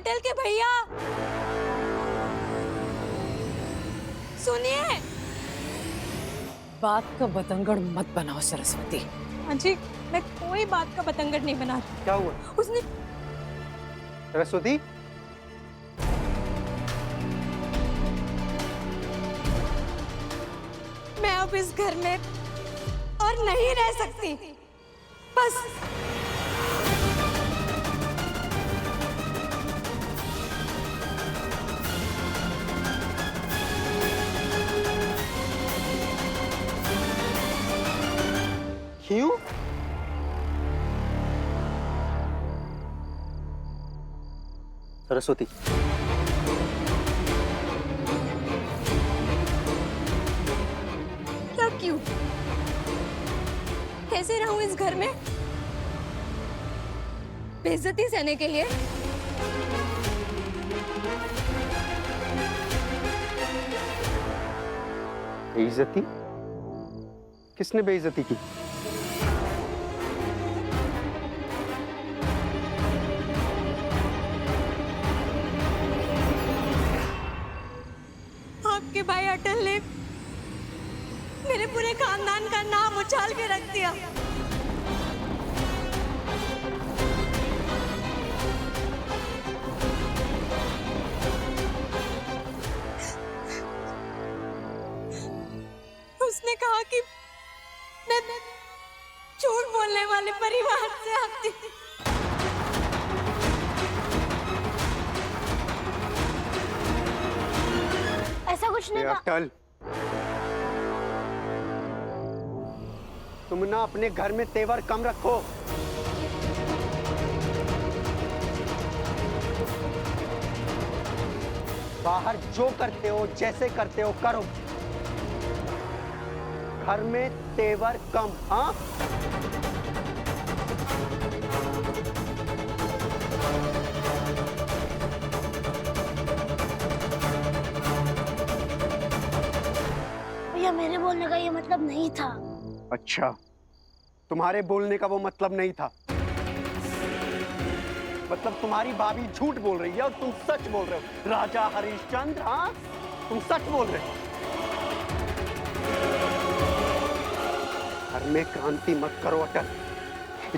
पटेल के भैया, सुनिए। बात का बतंगड़ मत बनाओ सरस्वती। हाँ जी, मैं कोई बात का बतंगड़ नहीं बना रही। क्या हुआ उसने सरस्वती? मैं अब इस घर में और नहीं रह सकती, बस। क्यों? सरस्वती, क्या क्यों? कैसे रहूं इस घर में बेइज्जती सहने के लिए? बेइज्जती? किसने बेइज्जती की? आपके भाई अटल ने मेरे पूरे खानदान का नाम उछाल के रख दिया। उसने कहा कि मैं झूठ बोलने वाले परिवार से आती थी। ऐसा कुछ नहीं था। अटल, तुम ना अपने घर में तेवर कम रखो। बाहर जो करते हो, जैसे करते हो, करो। घर में तेवर कम। हाँ, भैया मेरे बोलने का ये मतलब नहीं था। अच्छा, तुम्हारे बोलने का वो मतलब नहीं था। मतलब तुम्हारी भाभी झूठ बोल रही है और तुम सच बोल रहे हो। राजा हरिश्चंद्र, हाँ, तुम सच बोल रहे हो। घर में क्रांति मत करो अटल।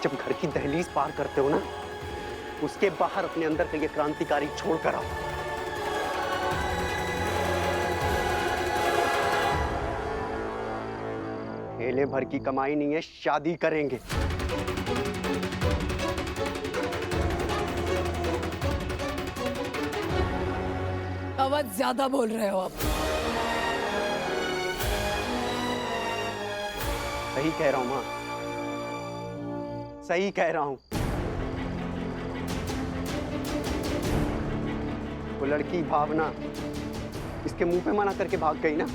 जब घर की दहलीज पार करते हो ना, उसके बाहर अपने अंदर का ये क्रांतिकारी छोड़ कर आओ। ठेले भर की कमाई नहीं है, शादी करेंगे। आवाज ज्यादा बोल रहे हो आप। सही कह रहा हूं मां, सही कह रहा हूं। वो लड़की भावना इसके मुंह पे मना करके भाग गई ना।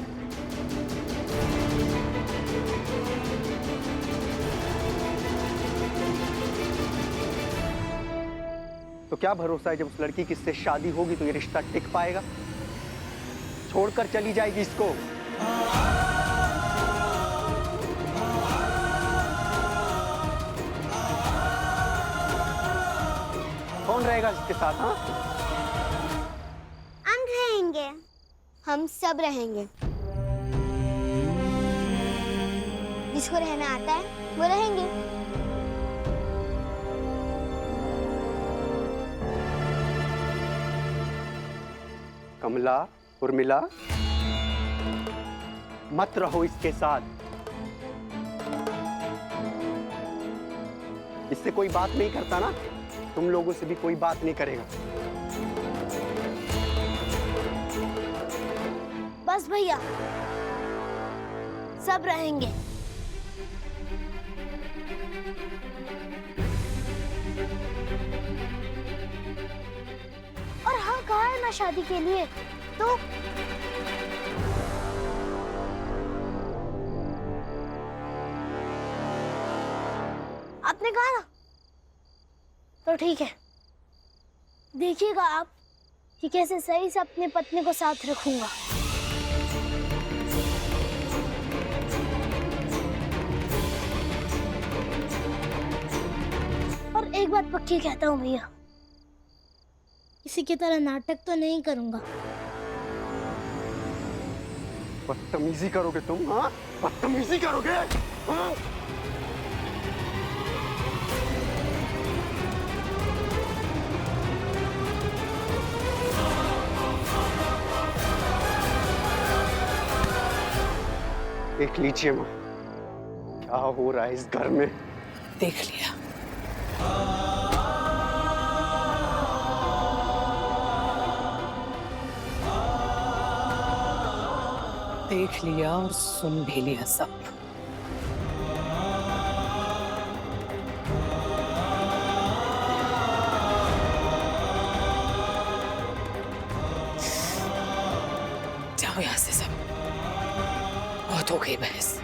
तो क्या भरोसा है जब उस लड़की की इससे शादी होगी तो ये रिश्ता टिक पाएगा? छोड़कर चली जाएगी इसको। कौन रहेगा इसके साथ? हाँ, हम रहेंगे। हम सब रहेंगे। जिसको रहना आता है वो रहेंगे। कमला, उर्मिला, मत रहो इसके साथ। इससे कोई बात नहीं करता ना, तुम लोगों से भी कोई बात नहीं करेगा। बस भैया, सब रहेंगे। और हाँ, कहा है ना शादी के लिए, तो आपने कहा ना, तो ठीक है। देखिएगा आप कि कैसे सही से अपनी पत्नी को साथ रखूंगा। और एक बात पक्की कहता हूँ भैया, किसी की तरह नाटक तो नहीं करूंगा। बदतमीजी करोगे तुम? हाँ, बदतमीजी करोगे? हाँ? देख लीजिए माँ, क्या हो रहा है इस घर में। देख लिया। देख लिया और सुन भी लिया सब। जाओ यहां से सब, बहुत हो गई बहस।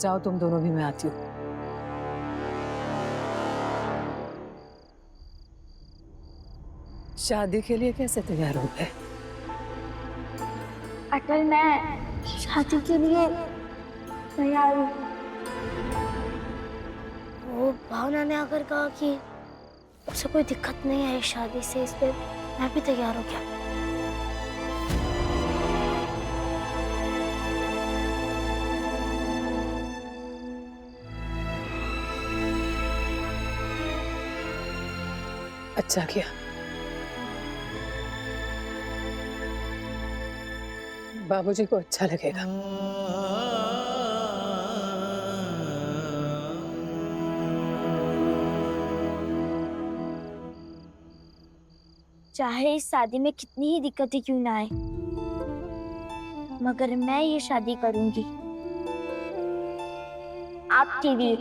जाओ तुम दोनों भी, मैं आती हूँ। शादी के लिए कैसे तैयार हो गए? अटल, मैं शादी के लिए तैयार हूँ। वो भावना ने आकर कहा कि उसे कोई दिक्कत नहीं है इस शादी से, इस पे मैं भी तैयार हो गया। अच्छा किया। बाबूजी को अच्छा लगेगा। चाहे इस शादी में कितनी ही दिक्कतें क्यों ना आए, मगर मैं ये शादी करूंगी आपके लिए,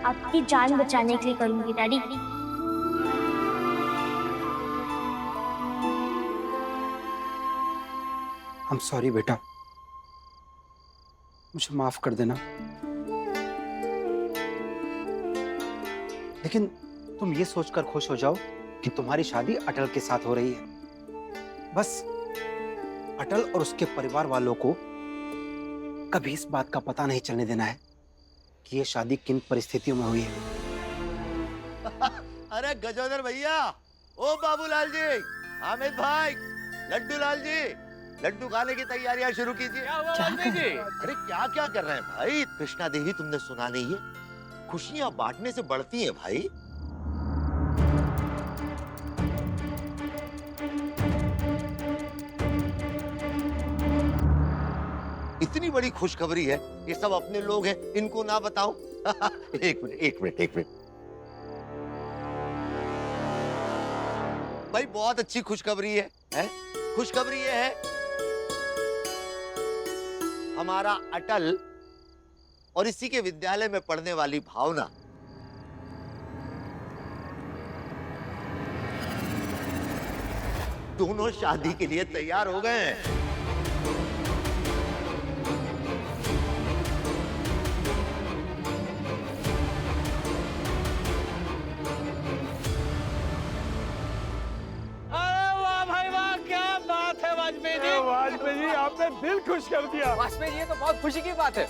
आपकी जान बचाने के लिए करूंगी डैडी। I'm sorry बेटा, मुझे माफ कर देना। लेकिन तुम ये सोचकर खुश हो जाओ कि तुम्हारी शादी अटल के साथ हो रही है। बस अटल और उसके परिवार वालों को कभी इस बात का पता नहीं चलने देना है कि ये शादी किन परिस्थितियों में हुई है। अरे गजोदर भैया, ओ बाबूलाल जी, हामिद भाई, लड्डू लाल जी, लड्डू खाने की तैयारियां शुरू कीजिए। क्या कर रहे हैं? अरे क्या क्या कर रहे हैं भाई? कृष्णा देवी तुमने सुना नहीं है? खुशियां बांटने से बढ़ती हैं भाई। इतनी बड़ी खुशखबरी है, ये सब अपने लोग हैं, इनको ना बताओ? एक मिनट एक मिनट एक मिनट भाई, बहुत अच्छी खुशखबरी है? खुशखबरी ये है, हमारा अटल और इसी के विद्यालय में पढ़ने वाली भावना दोनों शादी के लिए तैयार हो गए हैं। वाजपेयी जी, आपने दिल खुश कर दिया। वाजपेयी जी, ये तो बहुत खुशी की बात है।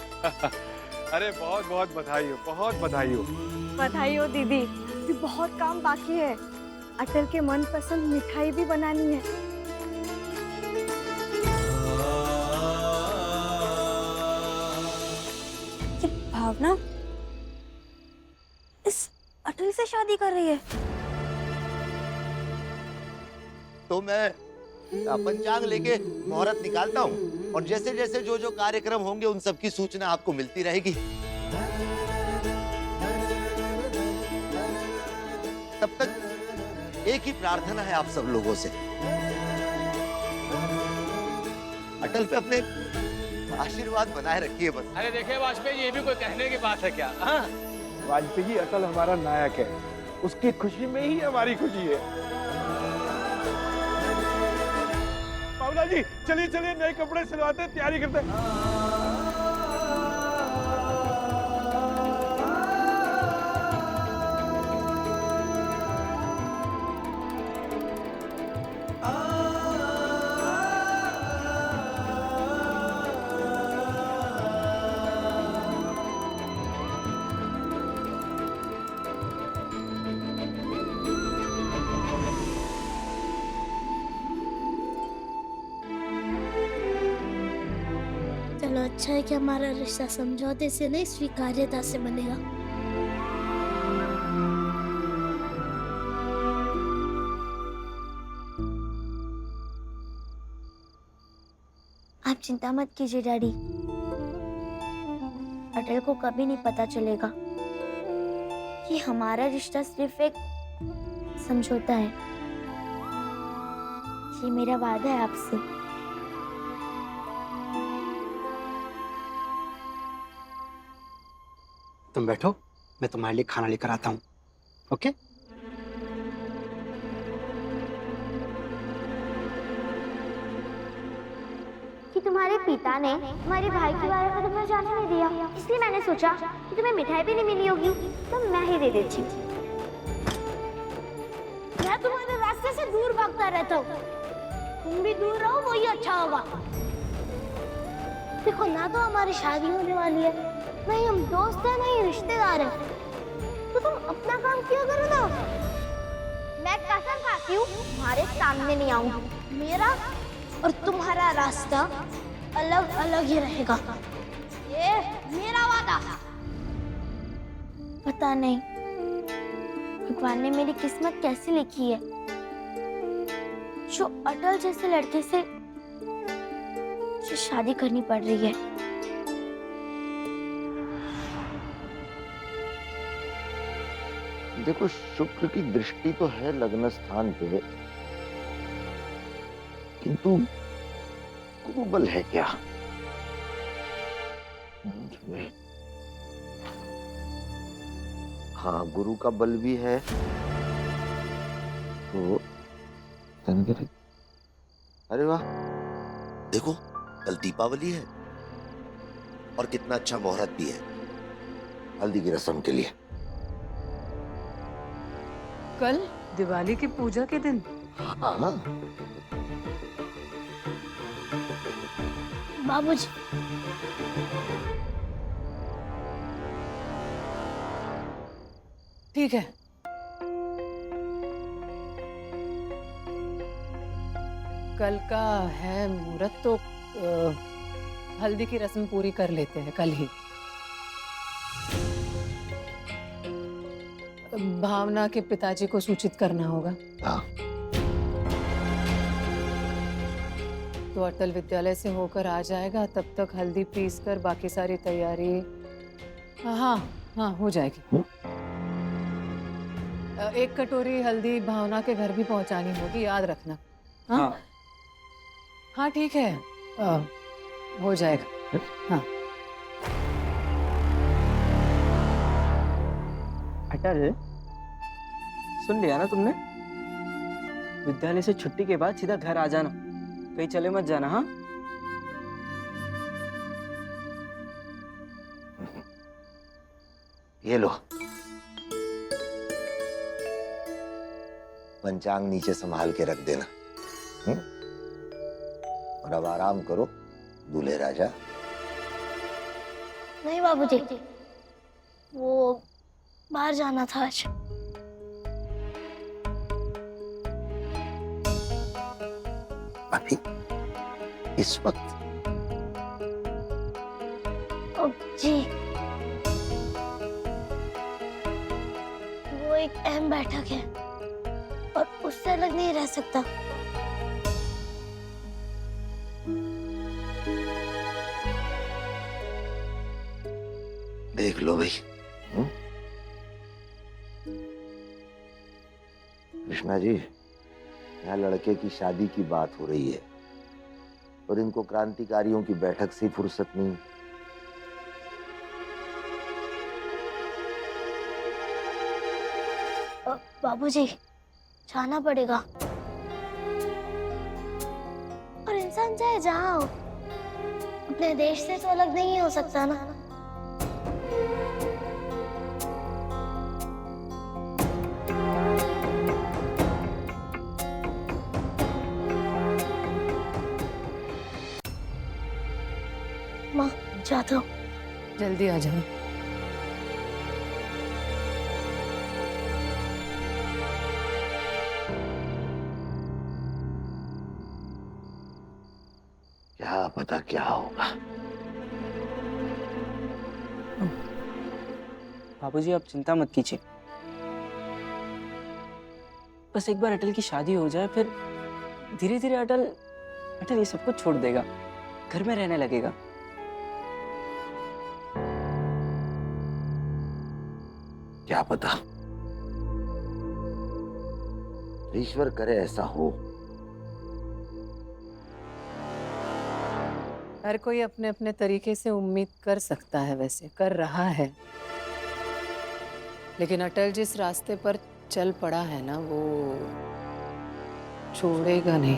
अरे बहुत बहुत बधाई हो, बहुत बधाई हो। बधाई हो दीदी, अभी बहुत काम बाकी है। अटल के मनपसंद मिठाई भी बनानी है। ये भावना इस अटल से शादी कर रही है? तो मैं पंचांग लेके मुहूर्त निकालता हूँ और जैसे जैसे जो जो कार्यक्रम होंगे उन सब की सूचना आपको मिलती रहेगी। तब तक एक ही प्रार्थना है आप सब लोगों से, अटल पे अपने आशीर्वाद बनाए रखिए बस। अरे देखिए वाजपेयी जी, ये भी कोई कहने की बात है क्या? हाँ? वाजपेयी जी, अटल हमारा नायक है, उसकी खुशी में ही हमारी खुशी है। भावना जी, चलिए चलिए, नए कपड़े सिलवाते हैं, तैयारी करते हैं। अच्छा है कि हमारा रिश्ता समझौते से नहीं स्वीकार्यता से बनेगा। आप चिंता मत कीजिए डैडी, अटल को कभी नहीं पता चलेगा कि हमारा रिश्ता सिर्फ एक समझौता है। ये मेरा वादा है आपसे। तुम बैठो, मैं तुम्हारे लिए खाना लेकर आता हूँ। ओके? कि तुम्हारे पिता ने तुम्हारे भाई के बारे में तुम्हें जानने नहीं दिया, इसलिए मैंने सोचा कि तुम्हें मिठाई भी नहीं मिली होगी तो मैं ही दे देती हूँ। मैं तुम्हारे रास्ते से दूर भागता रहता हूँ, तुम भी दूर रहो, वही अच्छा होगा। देखो ना, तो हमारी शादी होने वाली है, नहीं हम दोस्त हैं नहीं रिश्तेदार हैं, तो तुम अपना काम किया करो ना। मैं कसम खाती हूँ तुम्हारे सामने नहीं आऊंगी। मेरा और तुम्हारा रास्ता अलग अलग ही रहेगा, ये मेरा वादा। पता नहीं भगवान ने मेरी किस्मत कैसी लिखी है, जो अटल जैसे लड़के से मुझे शादी करनी पड़ रही है। देखो, शुक्र की दृष्टि तो है लग्न स्थान पे, किंतु गुरु बल है क्या? हाँ, गुरु का बल भी है तो अरे वाह, देखो कल दीपावली है और कितना अच्छा मुहूर्त भी है हल्दी की रस्म के लिए। कल दिवाली की पूजा के दिन? हाँ, बाबूजी, ठीक है, कल का है मुहूर्त तो हल्दी की रस्म पूरी कर लेते हैं कल ही। भावना के पिताजी को सूचित करना होगा। हाँ। तो अटल विद्यालय से होकर आ जाएगा, तब तक हल्दी पीस कर बाकी सारी तैयारी हाँ हाँ हो जाएगी। एक कटोरी हल्दी भावना के घर भी पहुंचानी होगी, याद रखना। हाँ हाँ ठीक है, हो जाएगा। हाँ। अटल, सुन लिया ना तुमने? विद्यालय से छुट्टी के बाद सीधा घर आ जाना, कहीं चले मत जाना। हाँ, ये लो, पंचांग नीचे संभाल के रख देना। और अब आराम करो दूल्हे राजा। नहीं बाबूजी, वो बाहर जाना था आज। अभी इस वक्त? जी, वो एक अहम बैठक है और उससे अलग नहीं रह सकता। देख लो भाई। कृष्णा जी, यहाँ लड़के की शादी की बात हो रही है और इनको क्रांतिकारियों की बैठक से फुर्सत नहीं। बाबूजी, जाना पड़ेगा। और इंसान चाहे जहाँ हो, अपने देश से तो अलग नहीं हो सकता ना। माँ, जाता हूँ। जल्दी आ जाओ। क्या पता क्या होगा। बाबूजी आप चिंता मत कीजिए, बस एक बार अटल की शादी हो जाए, फिर धीरे धीरे अटल ये सब कुछ छोड़ देगा, घर में रहने लगेगा। क्या पता, ईश्वर करे ऐसा हो। हर कोई अपने अपने तरीके से उम्मीद कर सकता है, वैसे कर रहा है, लेकिन अटल जिस रास्ते पर चल पड़ा है ना, वो छोड़ेगा नहीं।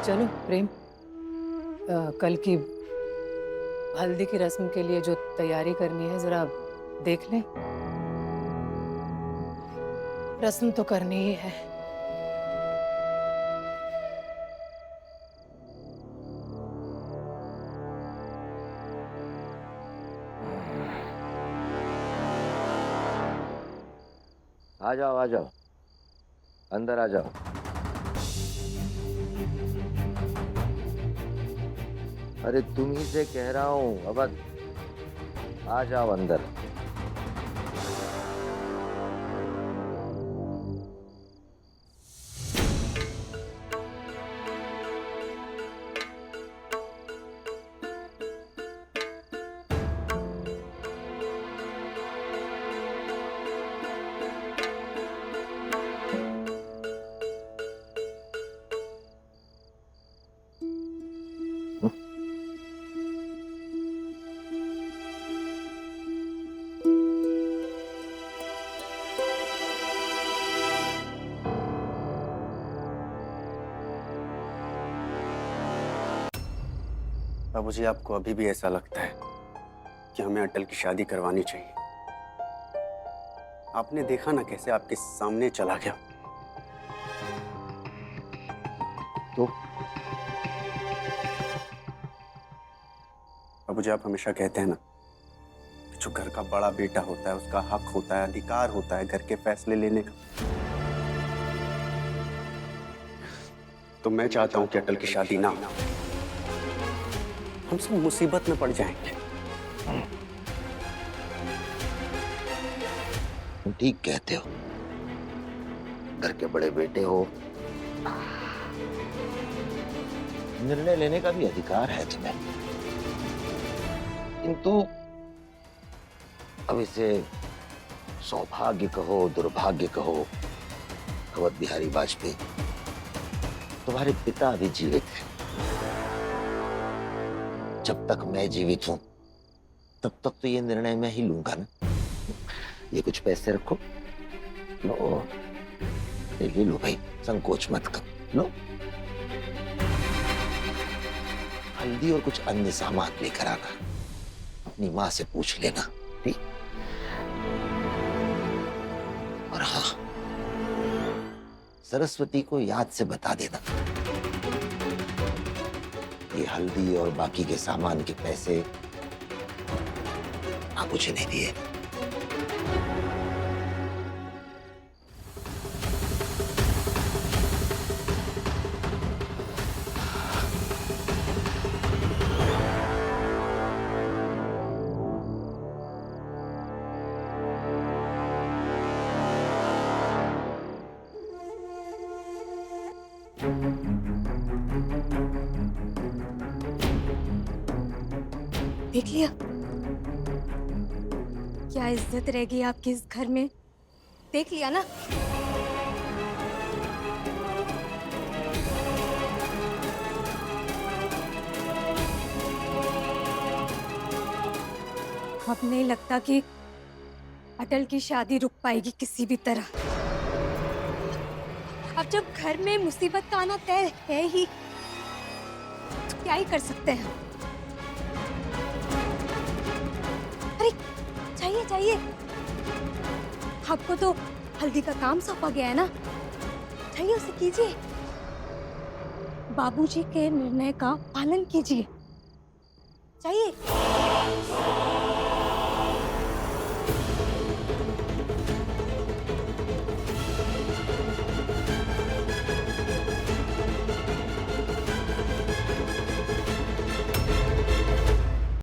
चलो प्रेम, कल की हल्दी की रस्म के लिए जो तैयारी करनी है जरा देख लें। रस्म तो करनी ही है। आ जाओ, अंदर आ जाओ। अरे तुम ही से कह रहा हूँ, अवध आ जाओ अंदर। बाबूजी, आपको अभी भी ऐसा लगता है कि हमें अटल की शादी करवानी चाहिए? आपने देखा ना कैसे आपके सामने चला गया। तो बाबूजी, आप हमेशा कहते हैं ना कि जो घर का बड़ा बेटा होता है उसका हक होता है, अधिकार होता है घर के फैसले लेने का। तो मैं चाहता हूं कि अटल की शादी ना हो, हम सब मुसीबत में पड़ जाएंगे। तुम ठीक कहते हो, घर के बड़े बेटे हो, निर्णय लेने का भी अधिकार है तुम्हें, किंतु अब इसे सौभाग्य कहो दुर्भाग्य कहो, अवध बिहारी वाजपेयी तुम्हारे पिता अभी जीवित हैं। जब तक मैं जीवित हूं तब तक तो ये निर्णय मैं ही लूंगा ना। ये कुछ पैसे रखो, लो, ये लो भाई, संकोच मत करो, लो। हल्दी और कुछ अन्य सामान लेकर आना, अपनी माँ से पूछ लेना, ठीक? और हाँ, सरस्वती को याद से बता देना ये हल्दी और बाकी के सामान के पैसे आप मुझे नहीं दिए। देख लिया क्या इज्जत रहेगी आपकी इस घर में? देख लिया ना? अब नहीं लगता कि अटल की शादी रुक पाएगी किसी भी तरह। अब जब घर में मुसीबत का आना तय है ही, तो क्या ही कर सकते हैं? अरे चाहिए चाहिए, आपको तो हल्दी का काम सौंपा गया है ना, चाहिए उसे कीजिए। बाबूजी के निर्णय का पालन कीजिए, चाहिए।